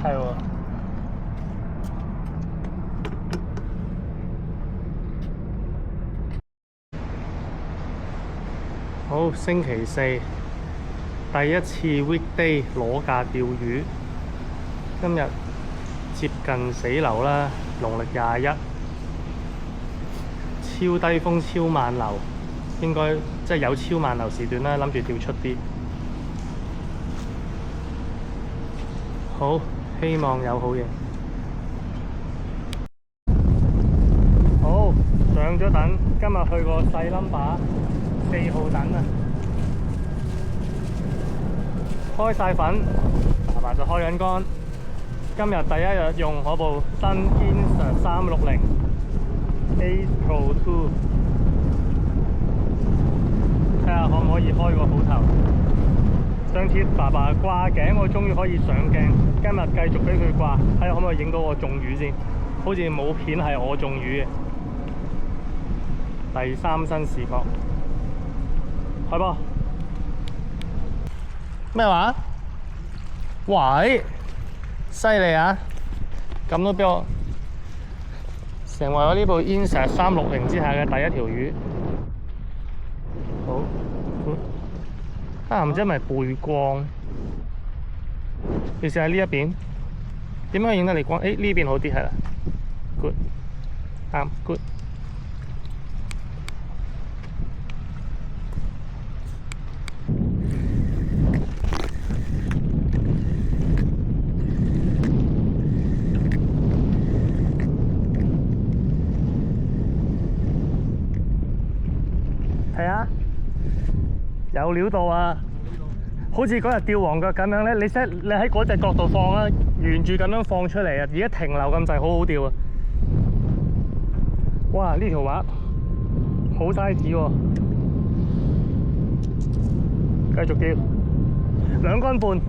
係喎。好，星期四第一次 weekday 攞假釣魚，今日接近死流啦，農曆21，超低風超慢流，應該即係有超慢流時段啦，諗住釣出啲。好，希望有好嘢。好，上咗等，今日去個細number4號等啊，開晒粉，爸爸就開緊竿。今日第一日用我部新 Insta 360 A Pro 2，睇下可唔可以開個好頭。上次爸爸掛頸，我終於可以上鏡。今日繼續俾佢掛，睇下可唔可以影到我中魚先。好似冇片係我中魚嘅。第三身視角，開波。咩話？喂，犀利啊！咁都俾我成為我呢部 Insta 360之下嘅第一條魚。好。啊，唔知係咪背光？你試下呢一邊，點樣影得你光？誒呢邊好啲係啦 ，good， 啱 good。係啊。有料到啊！好似嗰日釣黃腳咁樣咧，你喺嗰隻角度放啦，沿住咁樣放出嚟啊！而家停留咁滯，好好釣啊！哇！呢條畫好 size 喎，繼續釣，2竿半。唔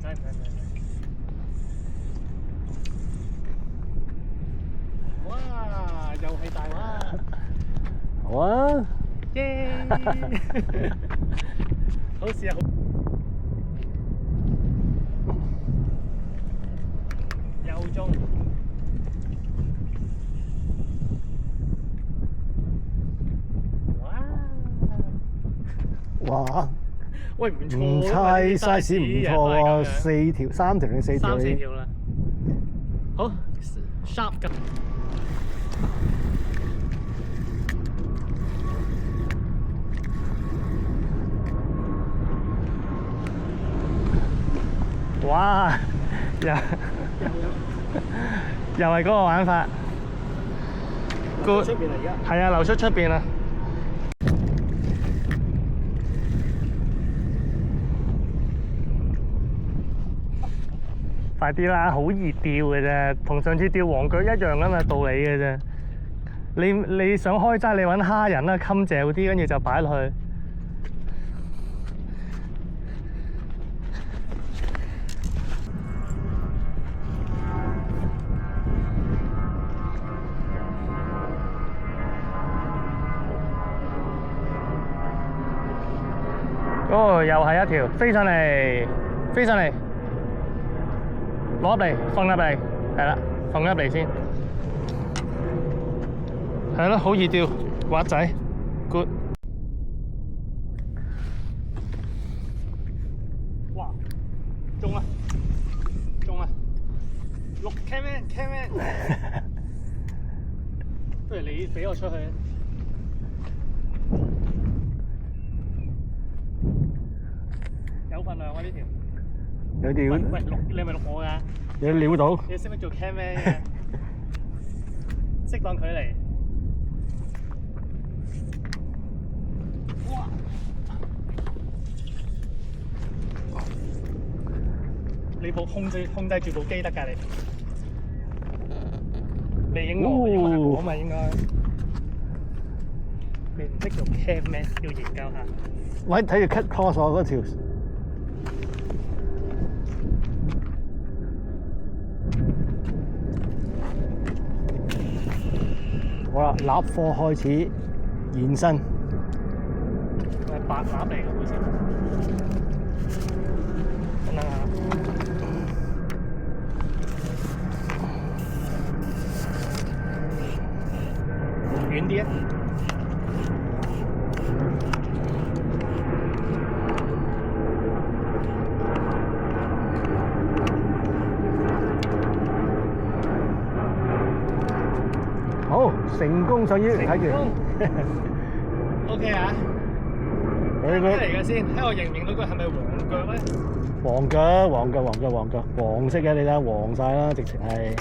使。又係大話，好啊！耶！好試啊！又中！哇！喂，唔錯，唔差 size 唔錯喎，3條定4條？ 3、4條啦。好 ，sharp 㗎。哇！又係嗰個玩法。出邊嚟㗎？係啊，流出邊啊！快啲啦，好易釣嘅啫，同上次釣黃腳一樣咁嘅道理嘅啫。你想開齋，你揾蝦仁啦，襟嚼啲，跟住就擺落去。哦，又係一條，飛上嚟，攞入嚟，放入嚟，係啦，放入嚟先，係咯，好易釣，滑仔 ，good。哇，中啊，6 cam， 不如你俾我出去。有份量啊呢條！有條。喂，你係咪錄我㗎？有料到。你識唔識做 camman 嘅？適當距離。哇！你控制住部機得㗎你。你影我嘛應該。你唔識做 camman，要研究下。喂，睇住 cut cross 我嗰條。好啦，立貨開始現身。係白鴨嚟嘅好似。等等下，遠啲啊！好，成功上魚，睇住。OK 啊！佢咩嚟嘅先？睇我認唔認到佢係咪黃腳咧？黃腳，黃腳，黃腳，黃腳，黃色嘅你睇，黃晒啦，直情係。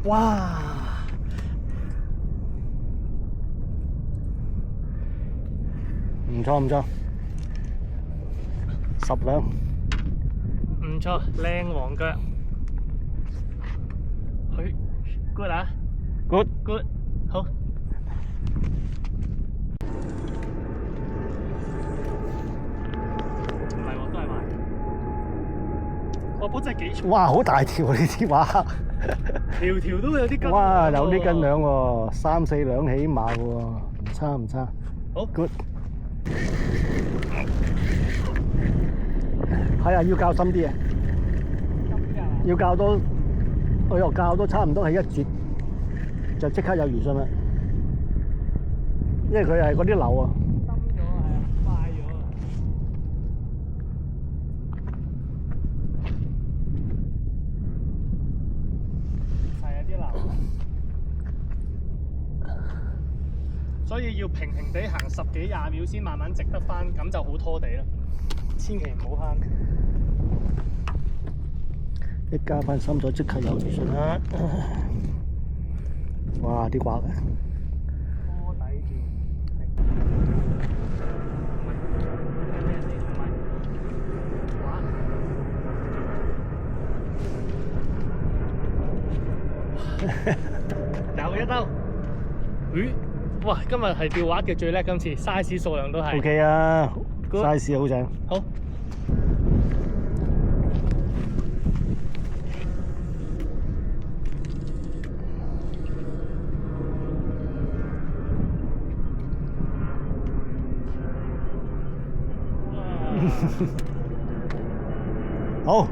哇！唔錯唔錯，10兩。唔錯，靚黃腳。佢 good 啊 good good 好。唔係喎，都係買。哇！波真係幾重，哇！好大條呢啲話，條條都有啲斤。哇！有啲斤兩喎，3、4兩起碼喎，唔差唔差。好 good。係啊，要較深啲啊，要較多，我又較多差唔多係1節，就即刻有魚信啦。因為佢係嗰啲流啊。深咗係啊，快咗啊！係啊，啲流。所以要平平地行10幾20秒先慢慢直得翻，咁就好拖地啦。千祈唔好慳。一加翻深咗，即刻有魚信啦！哇！啲刮嘅。拖底段。有一兜。咦？哇！今日係釣鯇嘅最叻，今次 size 數量都係。OK 啊 Good ，size 好正。好。好。好。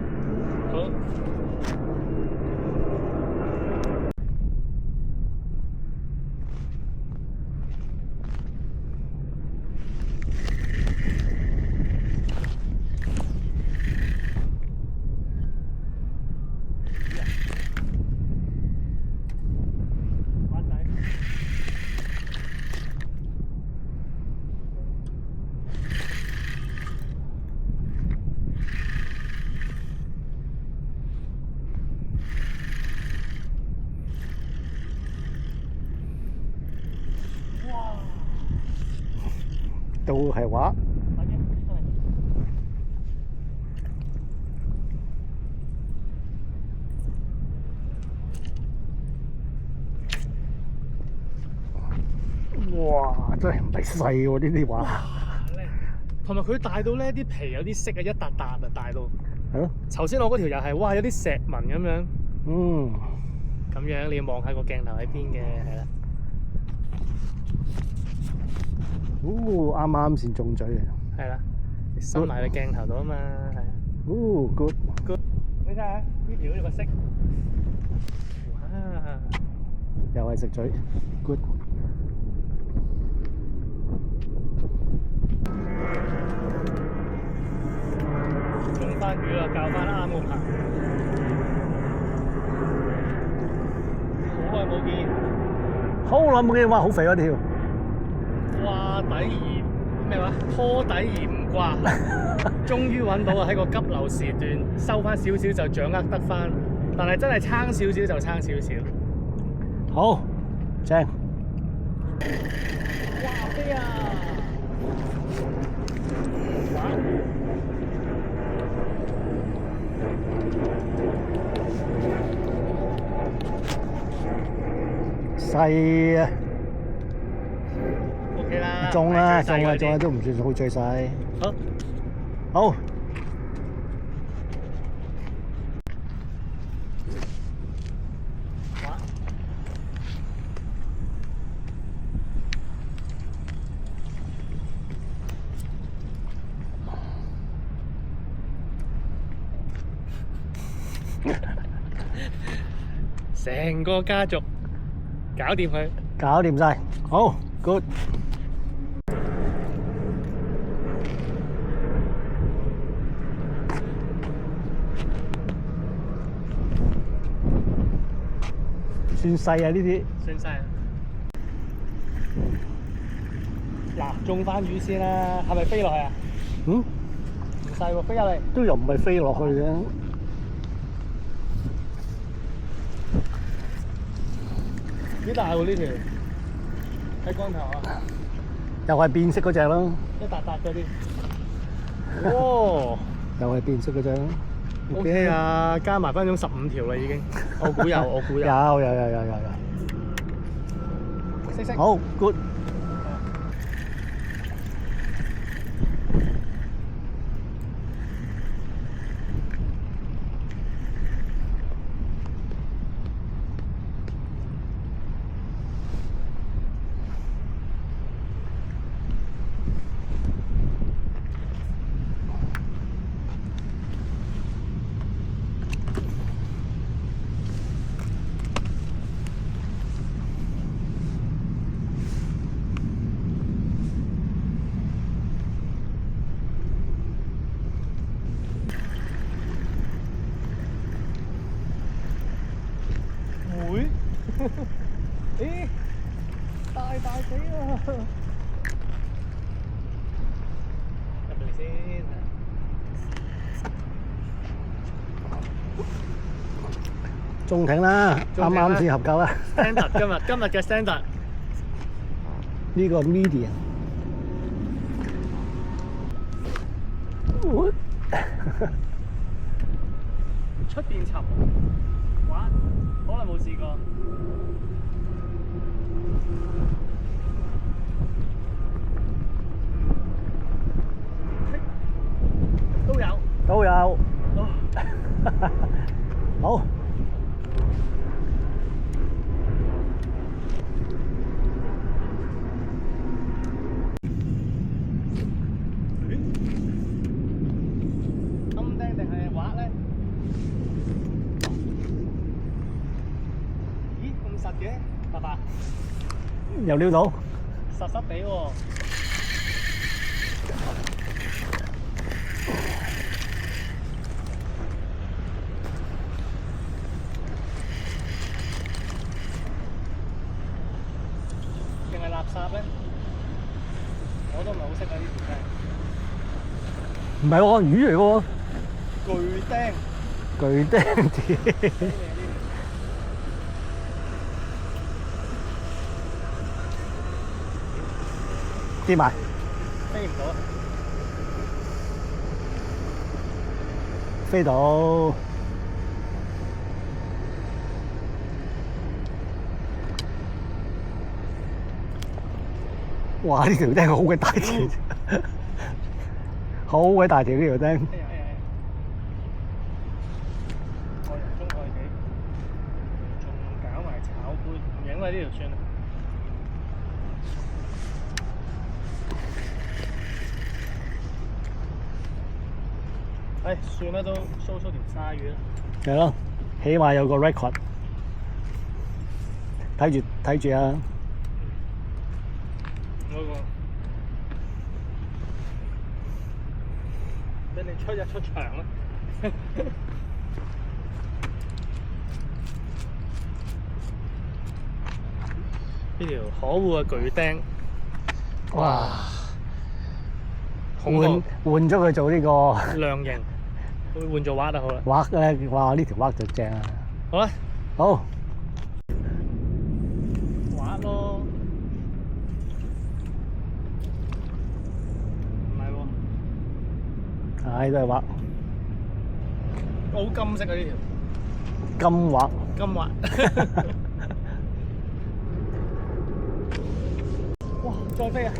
都係話。哇！真係唔係細喎呢啲話。同埋佢大到咧，啲皮有啲色啊，一笪笪啊，大到。係咯。頭先我嗰條又係，哇！有啲石紋咁樣。嗯。咁樣你要望下個鏡頭喺邊嘅，係啦。哦，啱啱先中嘴啊！係啦，你伸埋個鏡頭度啊嘛，係。哦 ，good good。你睇下呢條好似個色。哇！又係食嘴 ，good。中翻魚啦，教翻啱咁行。好耐冇見。好耐冇見，哇！好肥啊條。掛底而咩話？拖底而唔掛，終於揾到啊！喺個急流時段收翻少少就掌握得翻，但係真係撐少少就撐少少。好，正。哇飛啊！細啊！ OK 啦，中啦，中啦，中啦，都唔算好最細。好，好。成個家族搞掂佢。搞掂晒，好 good。算細啊呢啲，算晒啦。嗱，種翻魚先啦，係咪飛落去啊？嗯，唔細喎，飛入嚟。都又唔係飛落去嘅，幾大喎呢條？睇光頭啊！又係變色嗰只咯，一笪笪嗰啲。哇又係變色嗰只。 ！OK 啊，加埋分鐘15條啦已經。我估有，我估有。有。識。好 good。會？咦，大地啊！入嚟先。中艇啦，啱啱先合夠啦。Standard 今日嘅 standard。呢個 medium。出邊沉玩，可能冇試過。都有。都有。哦好。暗釘定係滑咧？咦，咁實嘅，爸爸，又撩到。實實地喎。定係垃圾咧？我都唔係好識啊呢條釘。唔係喎，魚嚟喎。巨釘。巨釘跌埋。飛唔到。飛到。哇！呢條釘好鬼大條，好鬼大條呢條釘。我人中愛己，仲搞埋炒杯，唔影啦呢條算啦。唉，算啦都 show 出條鯊魚啦。係咯，起碼有個 record。睇住啊！嗰個俾你出一出場啦！呢條可惡嘅巨釘，哇！換咗佢做呢個量刑，會換做蛙就好啦。蛙咧，哇！呢條蛙就正啊！好啦，好蛙咯，唔係喎，係都係蛙，好金色啊呢條，金蛙，金蛙。哇！再飛啊！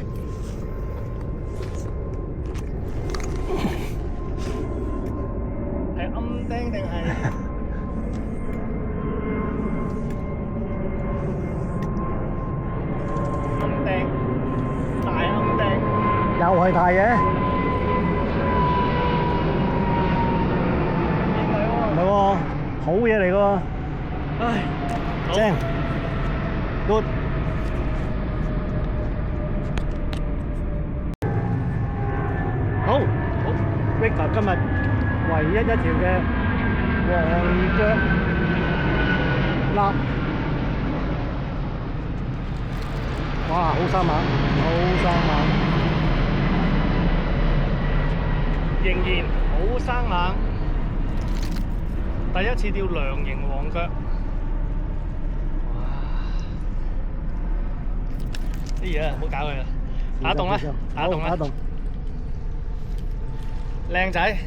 係暗釘定係？暗釘，大暗釘。又係大嘅，唔係喎，唔係喎，好嘢嚟㗎喎！唉，好正，good。好，Victor 今日唯一一條嘅黃腳臘，哇，好生猛，好生猛，仍然好生猛。第一次釣良型黃腳，哇！啲嘢唔好搞佢啦，打洞啦，打洞啦，打洞，靚仔，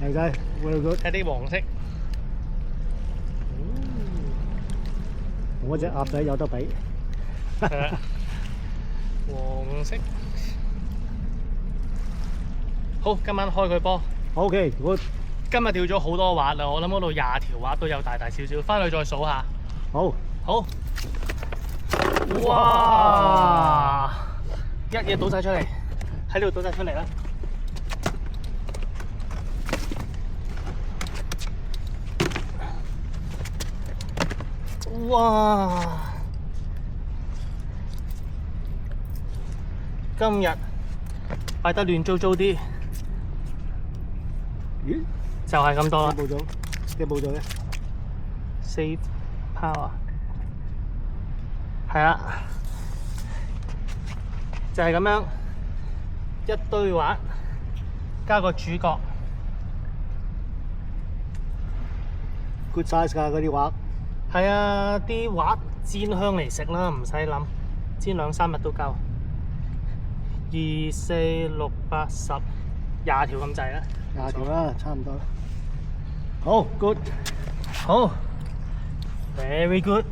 靚仔，very good。睇啲黃色，同嗰隻鴨仔有得比。係啦，黃色。好，今晚開佢波。OK，good。今日釣咗好多滑啦，我諗嗰度20條滑都有大大小小，翻去再數下。好，好，哇！一嘢倒晒出嚟，喺呢度倒晒出嚟啦。哇！今日擺得亂糟糟啲，咦？就係咁多啦。冇咗嘅。 Save power 係啊，就係咁樣一堆滑加個主角。 good size 㗎嗰啲畫。係啊，啲滑煎香嚟食啦，唔使諗，煎2、3日都夠。2、4、6、8、10、20條咁滯啦。20條啦，差唔多啦。好 ，good。好 ，very good。